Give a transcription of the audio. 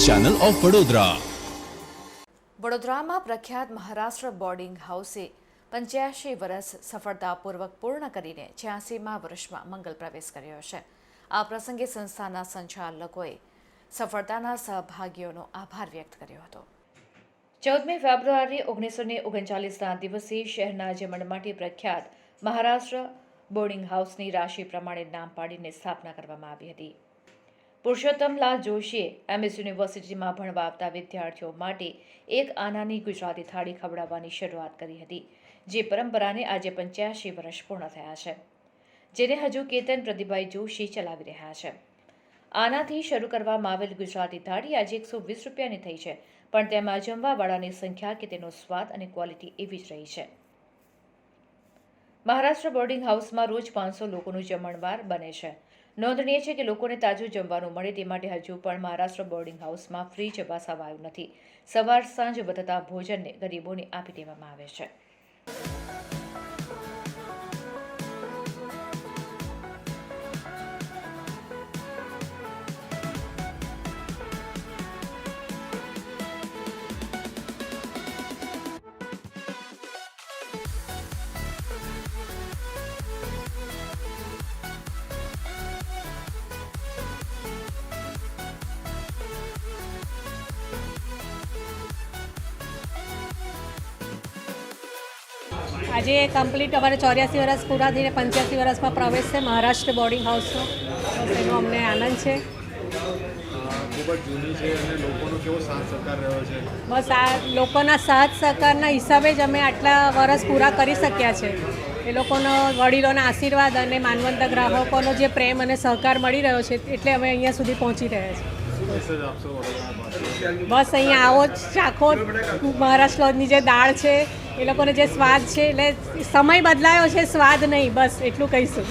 Channel of Vadodara. વડોદરામાં પ્રખ્યાત Maharashtra boarding હાઉસે 85 વર્ષ સફળતાપૂર્વક પૂર્ણ કરીને 86મા વર્ષમાં મંગલ પ્રવેશ કર્યો છે. આ પ્રસંગે સંસ્થાના સંચાલકોએ સફળતાના સહભાગીઓનો આભાર વ્યક્ત કર્યો હતો. 14મી ફેબ્રુઆરી 1939ના દિવસે શહેરના જમણ માટે પ્રખ્યાત મહારાષ્ટ્ર બોર્ડિંગ હાઉસની રાશિ પ્રમાણે નામ પાડીને સ્થાપના કરવામાં આવી હતી. પુરુષોત્તમલાલ જોશીએ એમએસ યુનિવર્સિટીમાં ભણવા આવતા વિદ્યાર્થીઓ માટે એક આનાની ગુજરાતી થાળી ખવડાવવાની શરૂઆત કરી હતી, જે પરંપરાને આજે 85 વર્ષ પૂર્ણ થયા છે, જેને હજુ કેતન પ્રદીપભાઈ જોશી ચલાવી રહ્યા છે. આનાથી શરૂ કરવામાં આવેલ ગુજરાતી થાળી આજે 120 રૂપિયાની થઈ છે, પણ તેમાં જમવાવાળાની સંખ્યા કે તેનો સ્વાદ અને ક્વોલિટી એવી જ રહી છે. મહારાષ્ટ્ર બોર્ડિંગ હાઉસમાં રોજ 500 લોકોનું જમણવાર બને છે. નોંધનીય છે કે લોકોને તાજું જમવાનું મળે તે માટે હજુ પણ મહારાષ્ટ્ર બોર્ડિંગ હાઉસમાં ફ્રીજ વસાવાયું નથી. સવાર સાંજ વધતા ભોજનને ગરીબોને આપી દેવામાં આવે છે. આજે કમ્પ્લીટ અમારે 84 વર્ષ પૂરા થઈને 85 વર્ષમાં પ્રવેશ છે મહારાષ્ટ્ર બોર્ડિંગ હાઉસનો. તો એનો અમને આનંદ છે. ખૂબ જ જૂની છે અને લોકોનો કેવો સાથ સહકાર રહ્યો છે. બસ આ લોકોના સાથ સહકારના હિસાબે જ અમે આટલા વર્ષ પૂરા કરી શક્યા છે. એ લોકોનો વડીલોના આશીર્વાદ અને માનવંત ગ્રાહકોનો જે પ્રેમ અને સહકાર મળી રહ્યો છે, એટલે અમે અહીંયા સુધી પહોંચી રહ્યા છીએ. બસ અહીંયા આવો ચાખો મહારાષ્ટ્રની જે દાળ છે, એ લોકોને જે સ્વાદ છે, એટલે સમય બદલાયો છે, સ્વાદ નહીં, બસ એટલું કહીશું.